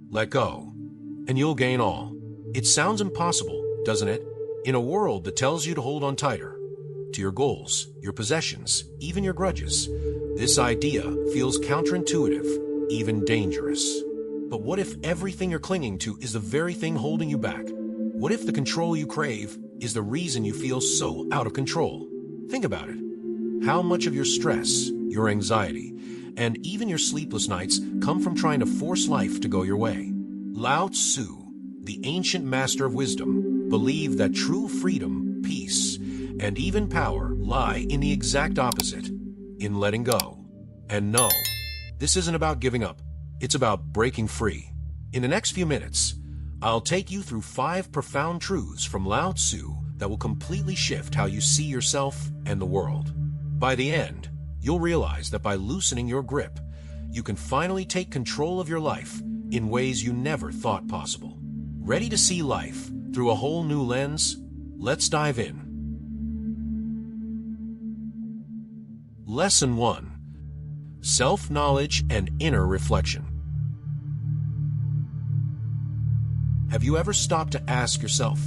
let go, and you'll gain all. It sounds impossible, doesn't it? In a world that tells you to hold on tighter to your goals, your possessions, even your grudges, this idea feels counterintuitive, even dangerous. But what if everything you're clinging to is the very thing holding you back? What if the control you crave is the reason you feel so out of control? Think about it. How much of your stress, your anxiety, and even your sleepless nights come from trying to force life to go your way? Lao Tzu, the ancient master of wisdom, believed that true freedom, peace, and even power lie in the exact opposite, in letting go. And no, this isn't about giving up. It's about breaking free. In the next few minutes, I'll take you through 5 profound truths from Lao Tzu that will completely shift how you see yourself and the world. By the end, you'll realize that by loosening your grip, you can finally take control of your life in ways you never thought possible. Ready to see life through a whole new lens? Let's dive in. Lesson 1. Self-knowledge and inner reflection. Have you ever stopped to ask yourself,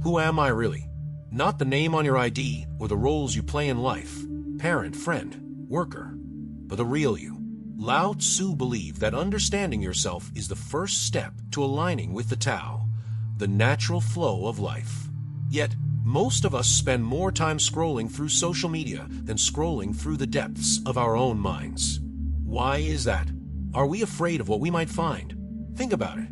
who am I really? Not the name on your ID or the roles you play in life, parent, friend, worker, but the real you. Lao Tzu believed that understanding yourself is the first step to aligning with the Tao, the natural flow of life. Yet, most of us spend more time scrolling through social media than scrolling through the depths of our own minds. Why is that? Are we afraid of what we might find? Think about it.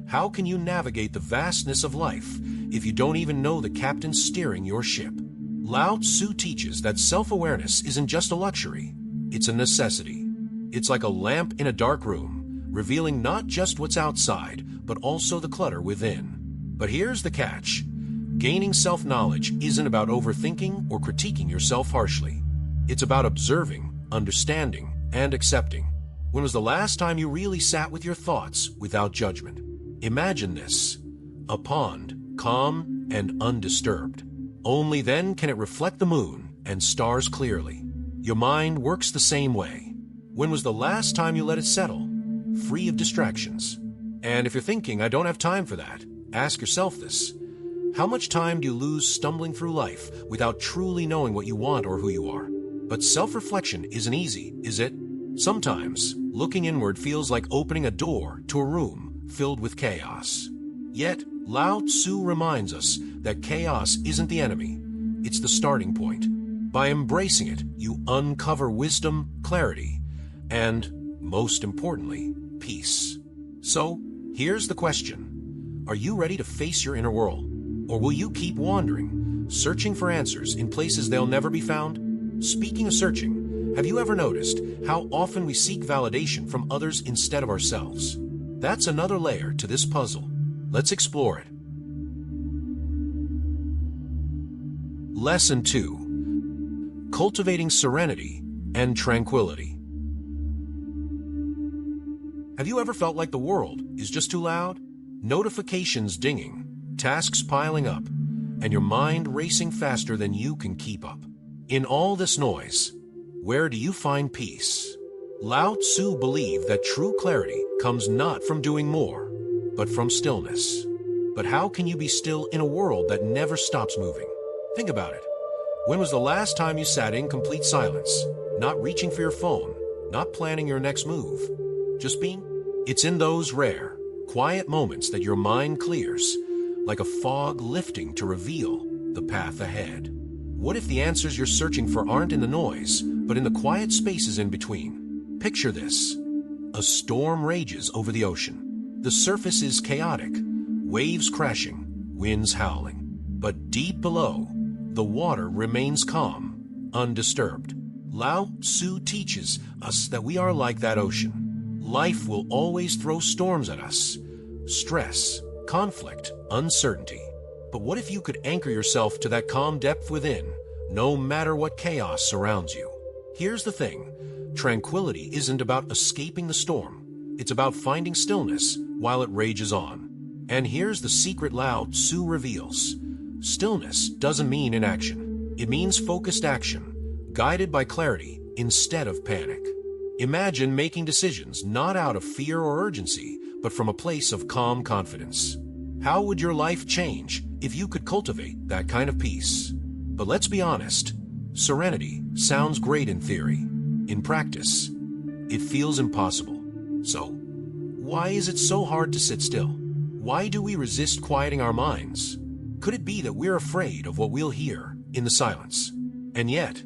How can you navigate the vastness of life if you don't even know the captain steering your ship? Lao Tzu teaches that self-awareness isn't just a luxury, it's a necessity. It's like a lamp in a dark room, revealing not just what's outside, but also the clutter within. But here's the catch. Gaining self-knowledge isn't about overthinking or critiquing yourself harshly. It's about observing, understanding, and accepting. When was the last time you really sat with your thoughts without judgment? Imagine this: a pond, calm and undisturbed. Only then can it reflect the moon and stars clearly. Your mind works the same way. When was the last time you let it settle, free of distractions? And if you're thinking, I don't have time for that, ask yourself this. How much time do you lose stumbling through life without truly knowing what you want or who you are? But self-reflection isn't easy, is it? Sometimes, looking inward feels like opening a door to a room filled with chaos. Yet, Lao Tzu reminds us that chaos isn't the enemy, it's the starting point. By embracing it, you uncover wisdom, clarity, and, most importantly, peace. So, here's the question. Are you ready to face your inner world? Or will you keep wandering, searching for answers in places they'll never be found? Speaking of searching, have you ever noticed how often we seek validation from others instead of ourselves? That's another layer to this puzzle. Let's explore it. Lesson 2. Cultivating serenity and tranquility. Have you ever felt like the world is just too loud? Notifications dinging, tasks piling up, and your mind racing faster than you can keep up. In all this noise, where do you find peace? Lao Tzu believed that true clarity comes not from doing more, but from stillness. But how can you be still in a world that never stops moving? Think about it. When was the last time you sat in complete silence, not reaching for your phone, not planning your next move, just being? It's in those rare, quiet moments that your mind clears, like a fog lifting to reveal the path ahead. What if the answers you're searching for aren't in the noise, but in the quiet spaces in between? Picture this. A storm rages over the ocean. The surface is chaotic, waves crashing, winds howling. But deep below, the water remains calm, undisturbed. Lao Tzu teaches us that we are like that ocean. Life will always throw storms at us. Stress, conflict, uncertainty. But what if you could anchor yourself to that calm depth within, no matter what chaos surrounds you? Here's the thing. Tranquility isn't about escaping the storm. It's about finding stillness while it rages on. And here's the secret Lao Tzu reveals. Stillness doesn't mean inaction. It means focused action, guided by clarity instead of panic. Imagine making decisions not out of fear or urgency, but from a place of calm confidence. How would your life change if you could cultivate that kind of peace? But let's be honest, serenity sounds great in theory. In practice, it feels impossible. So, why is it so hard to sit still? Why do we resist quieting our minds? Could it be that we're afraid of what we'll hear in the silence? And yet,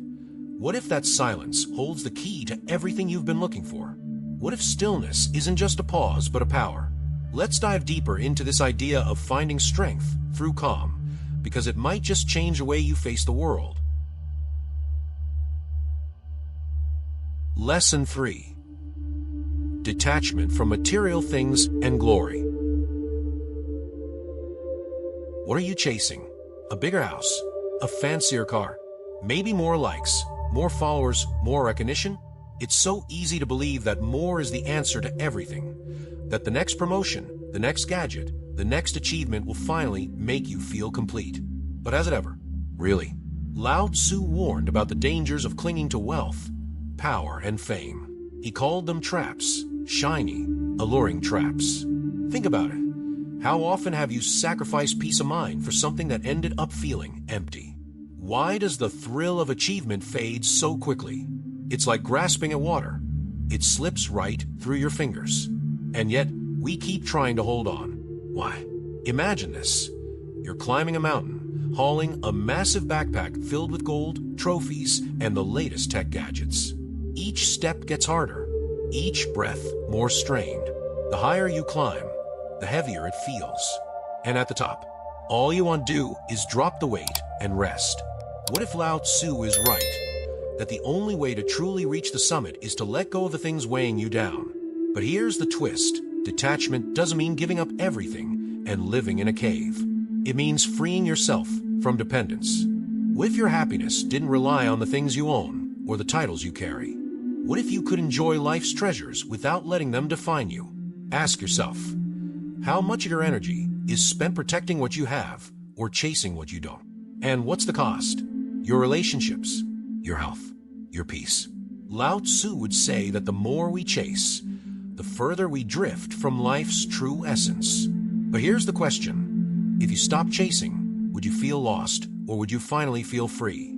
what if that silence holds the key to everything you've been looking for? What if stillness isn't just a pause, but a power? Let's dive deeper into this idea of finding strength through calm, because it might just change the way you face the world. Lesson 3. Detachment from material things and glory. What are you chasing? A bigger house? A fancier car? Maybe more likes, more followers, more recognition? It's so easy to believe that more is the answer to everything, that the next promotion, the next gadget, the next achievement will finally make you feel complete. But has it ever? Really? Lao Tzu warned about the dangers of clinging to wealth, power, and fame. He called them traps, shiny, alluring traps. Think about it. How often have you sacrificed peace of mind for something that ended up feeling empty? Why does the thrill of achievement fade so quickly? It's like grasping at water. It slips right through your fingers. And yet, we keep trying to hold on. Why? Imagine this. You're climbing a mountain, hauling a massive backpack filled with gold, trophies, and the latest tech gadgets. Each step gets harder, each breath more strained. The higher you climb, the heavier it feels. And at the top, all you want to do is drop the weight and rest. What if Lao Tzu is right, that the only way to truly reach the summit is to let go of the things weighing you down? But here's the twist. Detachment doesn't mean giving up everything and living in a cave. It means freeing yourself from dependence. What if your happiness didn't rely on the things you own or the titles you carry? What if you could enjoy life's treasures without letting them define you? Ask yourself, how much of your energy is spent protecting what you have or chasing what you don't? And what's the cost? Your relationships, your health, your peace. Lao Tzu would say that the more we chase, the further we drift from life's true essence. But here's the question. If you stop chasing, would you feel lost, or would you finally feel free?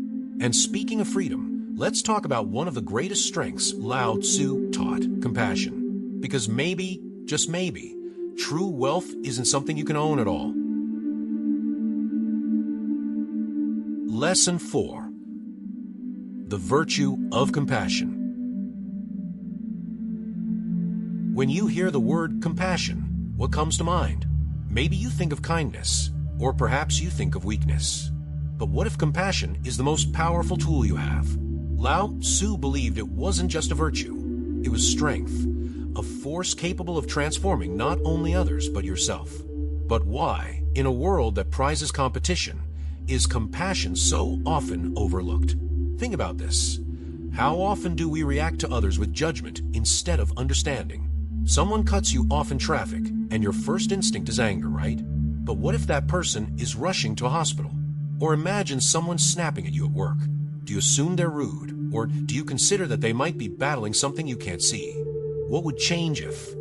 And speaking of freedom, let's talk about one of the greatest strengths Lao Tzu taught, compassion. Because maybe, just maybe, true wealth isn't something you can own at all. Lesson 4. The virtue of compassion. When you hear the word compassion, what comes to mind? Maybe you think of kindness, or perhaps you think of weakness. But what if compassion is the most powerful tool you have? Lao Tzu believed it wasn't just a virtue, it was strength, a force capable of transforming not only others but yourself. But why, in a world that prizes competition, is compassion so often overlooked? Think about this. How often do we react to others with judgment instead of understanding? Someone cuts you off in traffic, and your first instinct is anger, right? But what if that person is rushing to a hospital? Or imagine someone snapping at you at work. Do you assume they're rude? Or do you consider that they might be battling something you can't see? What would change if,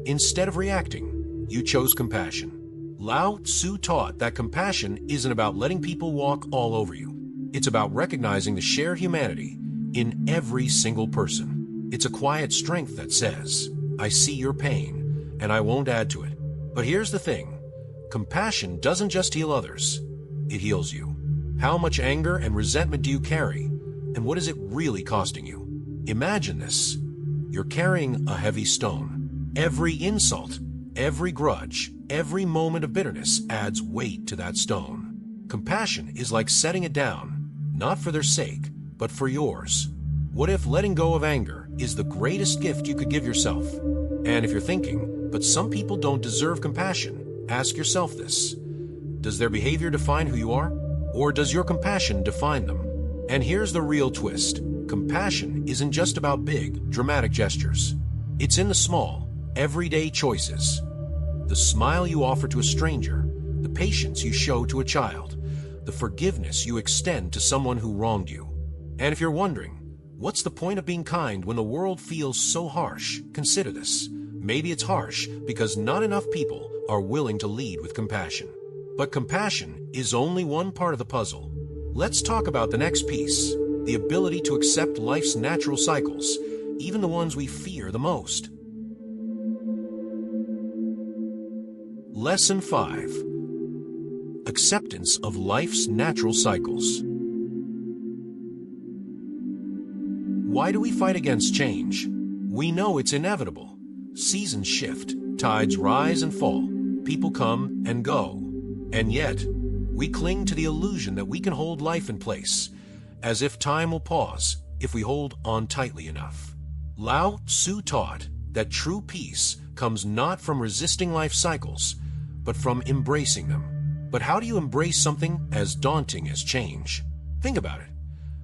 instead of reacting, you chose compassion? Lao Tzu taught that compassion isn't about letting people walk all over you. It's about recognizing the shared humanity in every single person. It's a quiet strength that says, I see your pain, and I won't add to it. But here's the thing. Compassion doesn't just heal others. It heals you. How much anger and resentment do you carry? And what is it really costing you? Imagine this. You're carrying a heavy stone. Every insult, every grudge, every moment of bitterness adds weight to that stone. Compassion is like setting it down, not for their sake, but for yours. What if letting go of anger is the greatest gift you could give yourself? And if you're thinking, but some people don't deserve compassion, ask yourself this. Does their behavior define who you are? Or does your compassion define them? And here's the real twist. Compassion isn't just about big, dramatic gestures. It's in the small, everyday choices. The smile you offer to a stranger, the patience you show to a child, the forgiveness you extend to someone who wronged you. And if you're wondering, what's the point of being kind when the world feels so harsh? Consider this. Maybe it's harsh because not enough people are willing to lead with compassion. But compassion is only one part of the puzzle. Let's talk about the next piece, the ability to accept life's natural cycles, even the ones we fear the most. Lesson 5. Acceptance of life's natural cycles. Why do we fight against change? We know it's inevitable. Seasons shift, tides rise and fall, people come and go. And yet, we cling to the illusion that we can hold life in place, as if time will pause if we hold on tightly enough. Lao Tzu taught that true peace comes not from resisting life cycles, but from embracing them. But how do you embrace something as daunting as change? Think about it.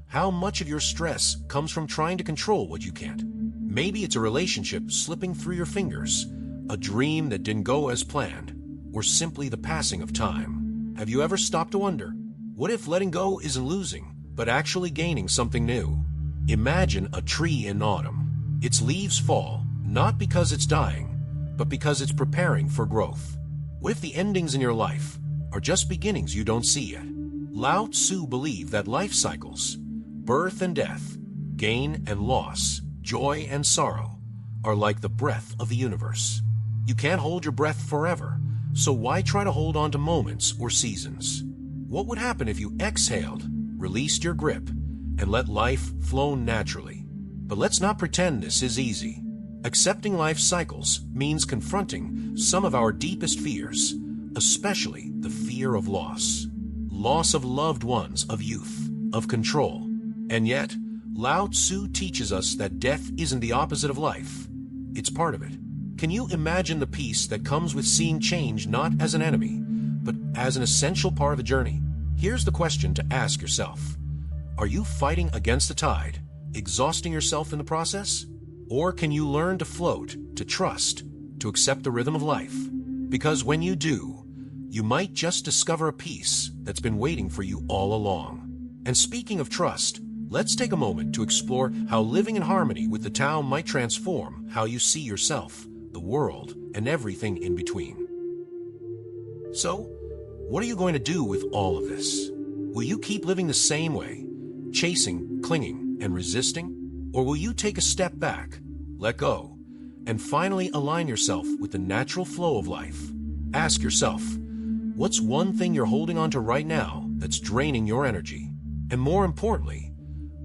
How much of your stress comes from trying to control what you can't? Maybe it's a relationship slipping through your fingers, a dream that didn't go as planned, or simply the passing of time. Have you ever stopped to wonder, what if letting go isn't losing, but actually gaining something new? Imagine a tree in autumn. Its leaves fall, not because it's dying, but because it's preparing for growth. What if the endings in your life are just beginnings you don't see yet? Lao Tzu believed that life cycles, birth and death, gain and loss, joy and sorrow, are like the breath of the universe. You can't hold your breath forever, so why try to hold on to moments or seasons? What would happen if you exhaled, released your grip, and let life flow naturally? But let's not pretend this is easy. Accepting life cycles means confronting some of our deepest fears, especially the fear of loss. Loss of loved ones, of youth, of control. And yet, Lao Tzu teaches us that death isn't the opposite of life. It's part of it. Can you imagine the peace that comes with seeing change not as an enemy, but as an essential part of the journey? Here's the question to ask yourself. Are you fighting against the tide, exhausting yourself in the process? Or can you learn to float, to trust, to accept the rhythm of life? Because when you do, you might just discover a peace that's been waiting for you all along. And speaking of trust, let's take a moment to explore how living in harmony with the Tao might transform how you see yourself, the world, and everything in between. So, what are you going to do with all of this? Will you keep living the same way, chasing, clinging, and resisting? Or will you take a step back, let go, and finally align yourself with the natural flow of life? Ask yourself, what's one thing you're holding on to right now that's draining your energy? And more importantly,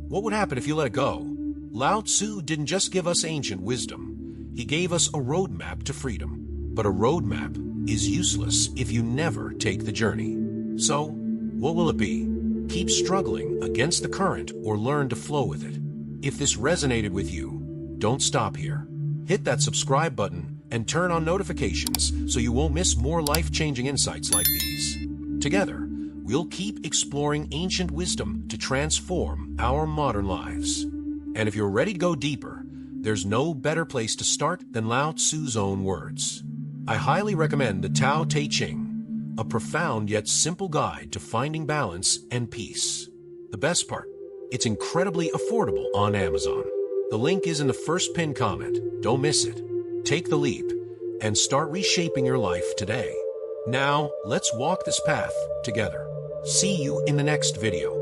what would happen if you let it go? Lao Tzu didn't just give us ancient wisdom. He gave us a roadmap to freedom. But a roadmap is useless if you never take the journey. So, what will it be? Keep struggling against the current or learn to flow with it. If this resonated with you, don't stop here. Hit that subscribe button and turn on notifications so you won't miss more life-changing insights like these. Together, we'll keep exploring ancient wisdom to transform our modern lives. And if you're ready to go deeper, there's no better place to start than Lao Tzu's own words. I highly recommend the Tao Te Ching, a profound yet simple guide to finding balance and peace. The best part, it's incredibly affordable on Amazon. The link is in the first pinned comment. Don't miss it. Take the leap and start reshaping your life today. Now, let's walk this path together. See you in the next video.